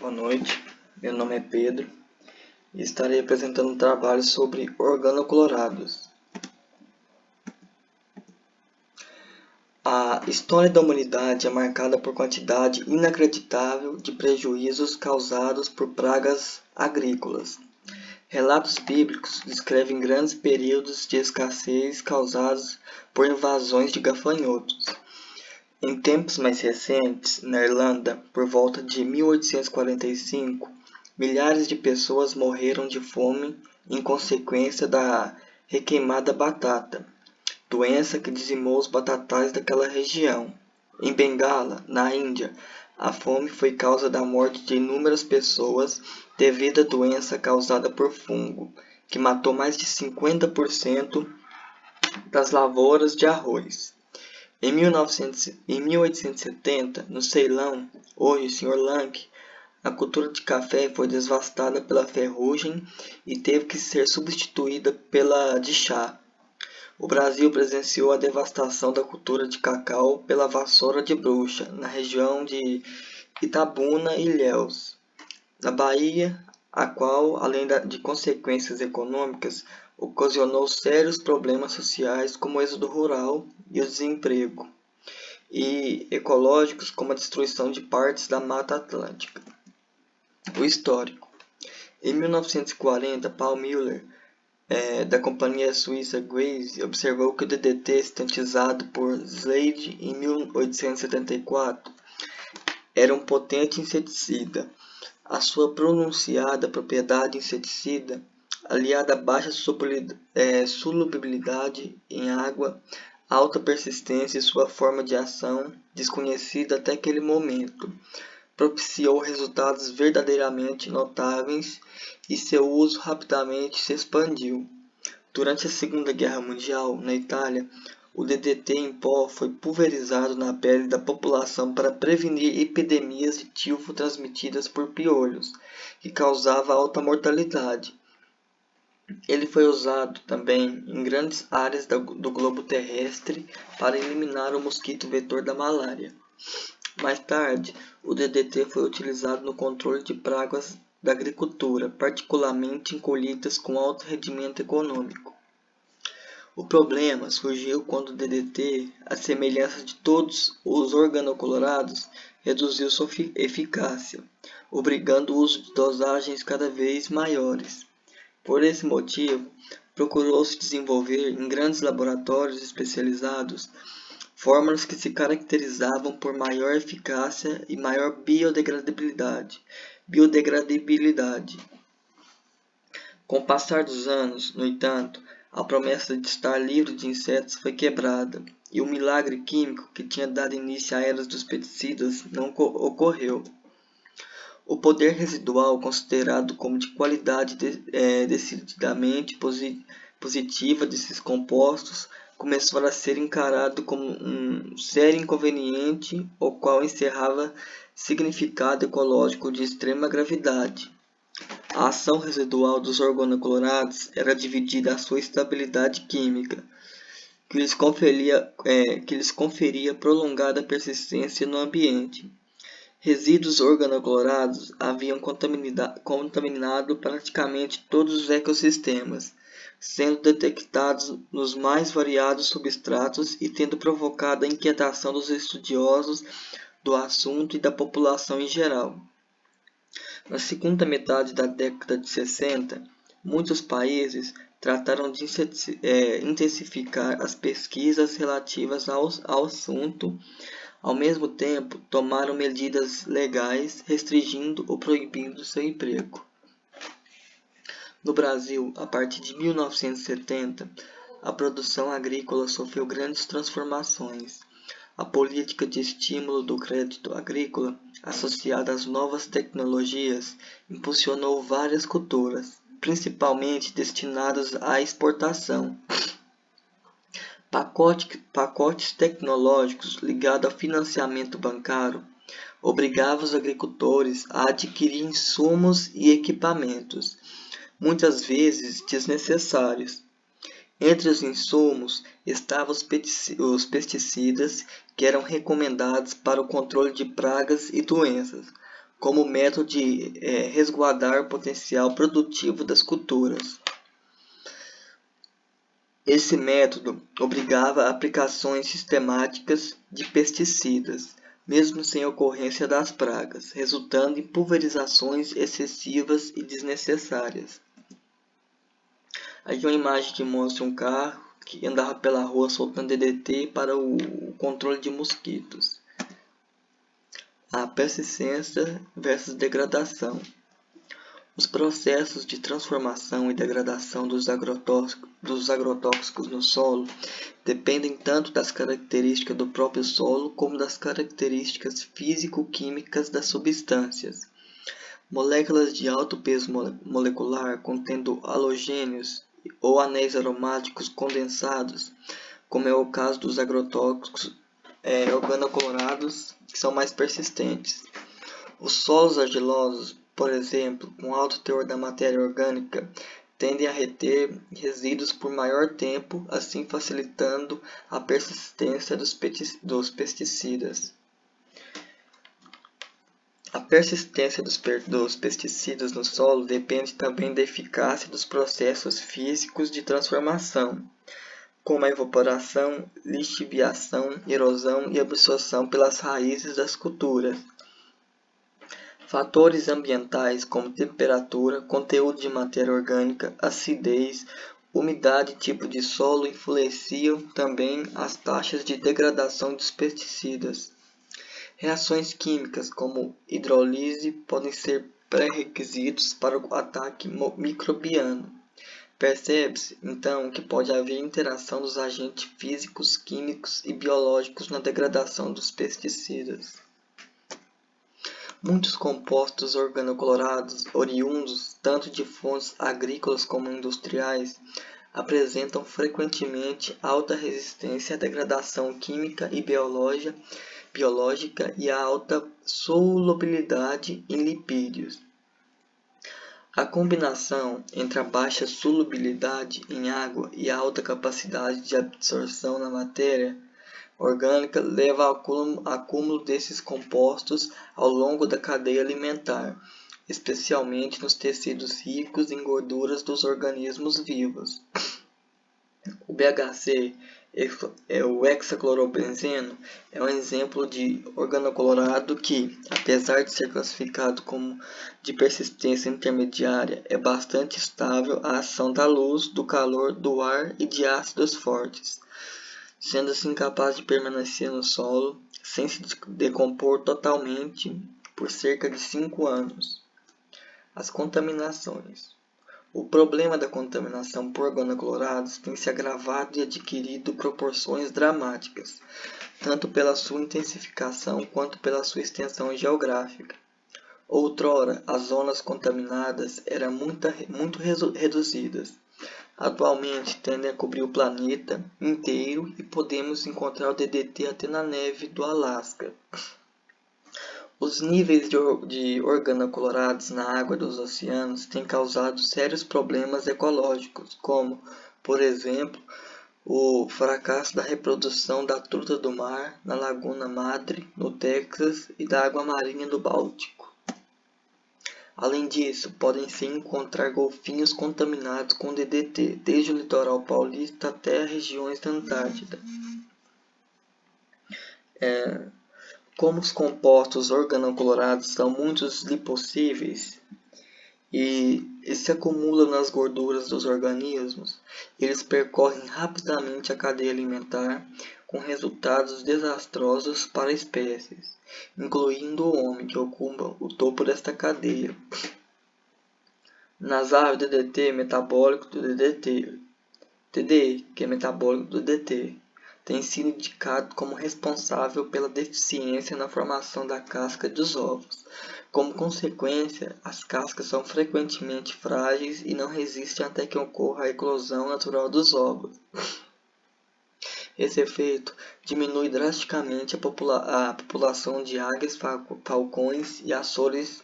Boa noite, meu nome é Pedro e estarei apresentando um trabalho sobre organoclorados. A história da humanidade é marcada por quantidade inacreditável de prejuízos causados por pragas agrícolas. Relatos bíblicos descrevem grandes períodos de escassez causados por invasões de gafanhotos. Em tempos mais recentes, na Irlanda, por volta de 1845, milhares de pessoas morreram de fome em consequência da requeimada batata, doença que dizimou os batatais daquela região. Em Bengala, na Índia, a fome foi causa da morte de inúmeras pessoas devido à doença causada por fungo, que matou mais de 50% das lavouras de arroz. Em 1870, no Ceilão, hoje Sr. Lanka, a cultura de café foi devastada pela ferrugem e teve que ser substituída pela de chá. O Brasil presenciou a devastação da cultura de cacau pela vassoura de bruxa, na região de Itabuna e Ilhéus, na Bahia, a qual, além de consequências econômicas, ocasionou sérios problemas sociais como o êxodo rural e o desemprego, e ecológicos como a destruição de partes da Mata Atlântica. O histórico. Em 1940, Paul Müller, da companhia suíça Grace, observou que o DDT sintetizado por Slade em 1874 era um potente inseticida. A sua pronunciada propriedade inseticida, aliada à baixa solubilidade em água, alta persistência e sua forma de ação desconhecida até aquele momento, propiciou resultados verdadeiramente notáveis e seu uso rapidamente se expandiu. Durante a Segunda Guerra Mundial, na Itália, o DDT em pó foi pulverizado na pele da população para prevenir epidemias de tifo transmitidas por piolhos, que causava alta mortalidade. Ele foi usado também em grandes áreas do globo terrestre para eliminar o mosquito vetor da malária. Mais tarde, o DDT foi utilizado no controle de pragas da agricultura, particularmente em colheitas com alto rendimento econômico. O problema surgiu quando o DDT, à semelhança de todos os organoclorados, reduziu sua eficácia, obrigando o uso de dosagens cada vez maiores. Por esse motivo, procurou-se desenvolver em grandes laboratórios especializados fórmulas que se caracterizavam por maior eficácia e maior biodegradabilidade. Com o passar dos anos, no entanto, a promessa de estar livre de insetos foi quebrada, e o milagre químico que tinha dado início à era dos pesticidas não ocorreu. O poder residual, considerado como de qualidade decididamente positiva desses compostos, começou a ser encarado como um sério inconveniente, o qual encerrava significado ecológico de extrema gravidade. A ação residual dos organoclorados era dividida à sua estabilidade química, que lhes conferia prolongada persistência no ambiente. Resíduos organoclorados haviam contaminado praticamente todos os ecossistemas, sendo detectados nos mais variados substratos e tendo provocado a inquietação dos estudiosos do assunto e da população em geral. Na segunda metade da década de 60, muitos países trataram de intensificar as pesquisas relativas ao assunto. Ao mesmo tempo, tomaram medidas legais restringindo ou proibindo seu emprego. No Brasil, a partir de 1970, a produção agrícola sofreu grandes transformações. A política de estímulo do crédito agrícola, associada às novas tecnologias, impulsionou várias culturas, principalmente destinadas à exportação. Pacotes tecnológicos ligados ao financiamento bancário obrigavam os agricultores a adquirir insumos e equipamentos, muitas vezes desnecessários. Entre os insumos estavam os pesticidas, que eram recomendados para o controle de pragas e doenças, como método de resguardar o potencial produtivo das culturas. Esse método obrigava aplicações sistemáticas de pesticidas, mesmo sem ocorrência das pragas, resultando em pulverizações excessivas e desnecessárias. Aqui é uma imagem que mostra um carro que andava pela rua soltando DDT para o controle de mosquitos. A persistência versus degradação. Os processos de transformação e degradação dos agrotóxicos no solo dependem tanto das características do próprio solo como das características físico-químicas das substâncias. Moléculas de alto peso molecular contendo halogênios ou anéis aromáticos condensados, como é o caso dos agrotóxicos organoclorados, que são mais persistentes. Os solos argilosos, por exemplo, com alto teor da matéria orgânica, tendem a reter resíduos por maior tempo, assim facilitando a persistência dos pesticidas. A persistência dos pesticidas no solo depende também da eficácia dos processos físicos de transformação, como a evaporação, lixiviação, erosão e absorção pelas raízes das culturas. Fatores ambientais como temperatura, conteúdo de matéria orgânica, acidez, umidade e tipo de solo influenciam também as taxas de degradação dos pesticidas. Reações químicas como hidrólise podem ser pré-requisitos para o ataque microbiano. Percebe-se, então, que pode haver interação dos agentes físicos, químicos e biológicos na degradação dos pesticidas. Muitos compostos organoclorados, oriundos tanto de fontes agrícolas como industriais, apresentam frequentemente alta resistência à degradação química e biológica e a alta solubilidade em lipídios. A combinação entre a baixa solubilidade em água e a alta capacidade de absorção na matéria orgânica leva ao acúmulo desses compostos ao longo da cadeia alimentar, especialmente nos tecidos ricos em gorduras dos organismos vivos. O BHC, o hexaclorobenzeno, é um exemplo de organoclorado que, apesar de ser classificado como de persistência intermediária, é bastante estável à ação da luz, do calor, do ar e de ácidos fortes, sendo assim capaz de permanecer no solo sem se decompor totalmente por cerca de 5 anos. As contaminações. O problema da contaminação por organoclorados tem se agravado e adquirido proporções dramáticas, tanto pela sua intensificação quanto pela sua extensão geográfica. Outrora, as zonas contaminadas eram muito reduzidas. Atualmente tendem a cobrir o planeta inteiro e podemos encontrar o DDT até na neve do Alasca. Os níveis de organoclorados na água dos oceanos têm causado sérios problemas ecológicos, como, por exemplo, o fracasso da reprodução da truta do mar na Laguna Madre, no Texas, e da água marinha do Báltico. Além disso, podem-se encontrar golfinhos contaminados com DDT, desde o litoral paulista até as regiões da Antártida. Como os compostos organoclorados são muito lipossíveis e se acumulam nas gorduras dos organismos, eles percorrem rapidamente a cadeia alimentar, com resultados desastrosos para espécies, incluindo o homem, que ocupa o topo desta cadeia. Nas aves, DDT metabólico do DDT, TDE, que é metabólico do DDT, tem sido indicado como responsável pela deficiência na formação da casca dos ovos. Como consequência, as cascas são frequentemente frágeis e não resistem até que ocorra a eclosão natural dos ovos. Esse efeito diminui drasticamente a população de águias, falcões e açores.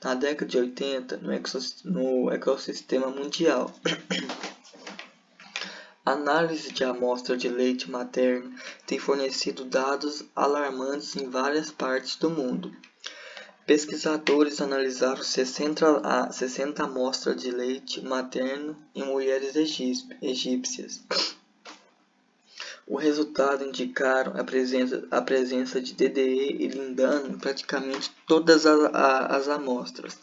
Na década de 80, no ecossistema mundial. A análise de amostra de leite materno tem fornecido dados alarmantes em várias partes do mundo. Pesquisadores analisaram 60 amostras de leite materno em mulheres egípcias. O resultado indicaram a presença de DDE e lindano em praticamente todas as amostras.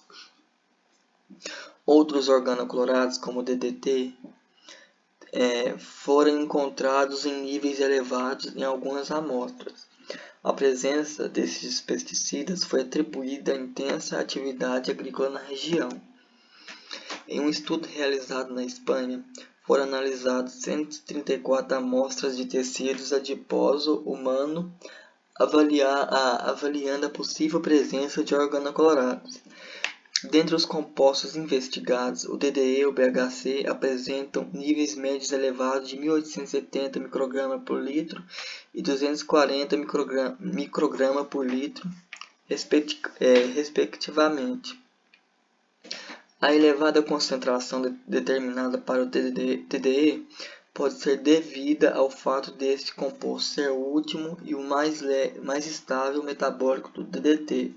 Outros organoclorados, como o DDT, foram encontrados em níveis elevados em algumas amostras. A presença desses pesticidas foi atribuída à intensa atividade agrícola na região. Em um estudo realizado na Espanha, foram analisadas 134 amostras de tecidos adiposo humano, avaliando a possível presença de organoclorados. Dentre os compostos investigados, o DDE e o BHC apresentam níveis médios elevados de 1870 micrograma por litro e 240 micrograma por litro, respectivamente. A elevada concentração determinada para o DDE pode ser devida ao fato deste composto ser o último e o mais estável metabólico do DDT.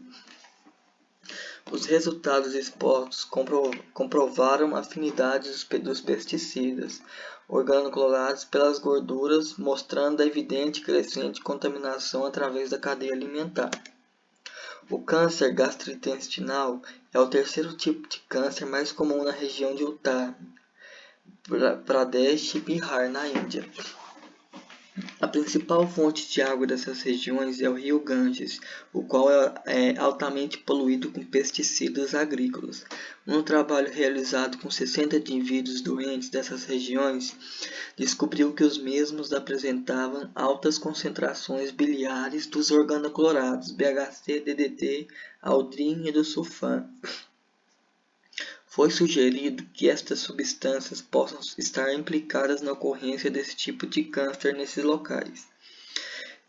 Os resultados expostos comprovaram a afinidade dos pesticidas organoclorados pelas gorduras, mostrando a evidente e crescente contaminação através da cadeia alimentar. O câncer gastrointestinal é o terceiro tipo de câncer mais comum na região de Uttar Pradesh e Bihar, na Índia. A principal fonte de água dessas regiões é o rio Ganges, o qual é altamente poluído com pesticidas agrícolas. Um trabalho realizado com 60 indivíduos doentes dessas regiões descobriu que os mesmos apresentavam altas concentrações biliares dos organoclorados BHC, DDT, aldrin e do sulfan. Foi sugerido que estas substâncias possam estar implicadas na ocorrência desse tipo de câncer nesses locais.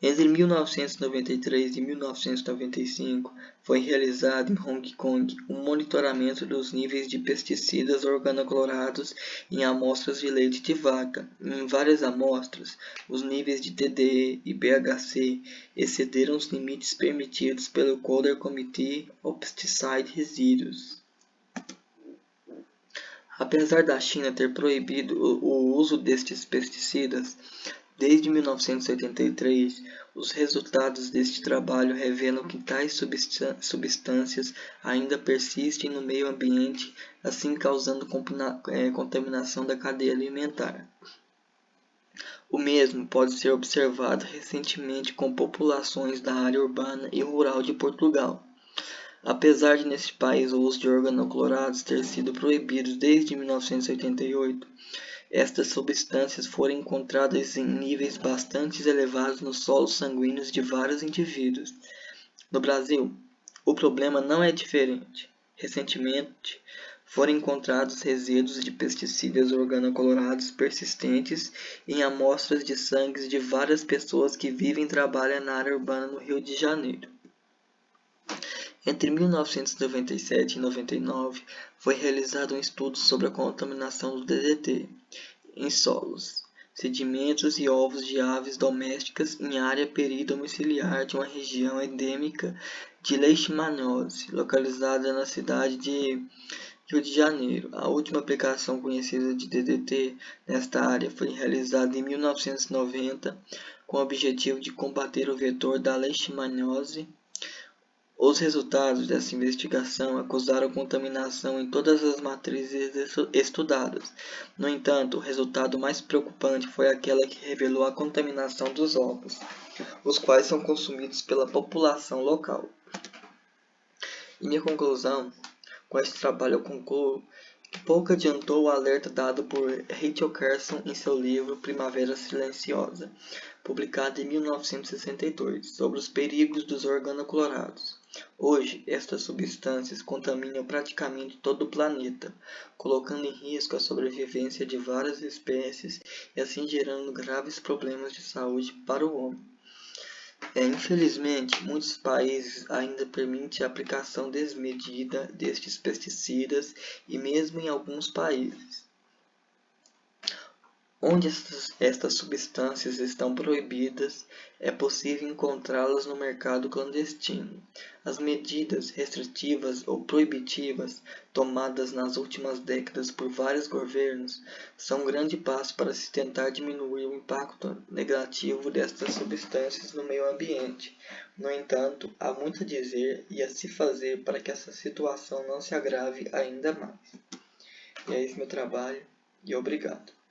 Entre 1993 e 1995, foi realizado em Hong Kong um monitoramento dos níveis de pesticidas organoclorados em amostras de leite de vaca. Em várias amostras, os níveis de DDE e BHC excederam os limites permitidos pelo Coder Committee of Pesticide Residues. Apesar da China ter proibido o uso destes pesticidas, desde 1983, os resultados deste trabalho revelam que tais substâncias ainda persistem no meio ambiente, assim causando contaminação da cadeia alimentar. O mesmo pode ser observado recentemente com populações da área urbana e rural de Portugal. Apesar de neste país o uso de organoclorados ter sido proibido desde 1988, estas substâncias foram encontradas em níveis bastante elevados nos solos sanguíneos de vários indivíduos. No Brasil, o problema não é diferente. Recentemente, foram encontrados resíduos de pesticidas organoclorados persistentes em amostras de sangue de várias pessoas que vivem e trabalham na área urbana no Rio de Janeiro. Entre 1997 e 99, foi realizado um estudo sobre a contaminação do DDT em solos, sedimentos e ovos de aves domésticas em área peridomiciliar de uma região endêmica de leishmaniose, localizada na cidade de Rio de Janeiro. A última aplicação conhecida de DDT nesta área foi realizada em 1990, com o objetivo de combater o vetor da leishmaniose. Os resultados dessa investigação acusaram contaminação em todas as matrizes estudadas. No entanto, o resultado mais preocupante foi aquela que revelou a contaminação dos ovos, os quais são consumidos pela população local. Em minha conclusão, com este trabalho eu concluo que pouco adiantou o alerta dado por Rachel Carson em seu livro Primavera Silenciosa, publicado em 1962, sobre os perigos dos organoclorados. Hoje, estas substâncias contaminam praticamente todo o planeta, colocando em risco a sobrevivência de várias espécies e assim gerando graves problemas de saúde para o homem. Infelizmente, muitos países ainda permitem a aplicação desmedida destes pesticidas e mesmo em alguns países, Onde estas substâncias estão proibidas, é possível encontrá-las no mercado clandestino. As medidas restritivas ou proibitivas tomadas nas últimas décadas por vários governos são um grande passo para se tentar diminuir o impacto negativo destas substâncias no meio ambiente. No entanto, há muito a dizer e a se fazer para que essa situação não se agrave ainda mais. E é esse meu trabalho, e obrigado.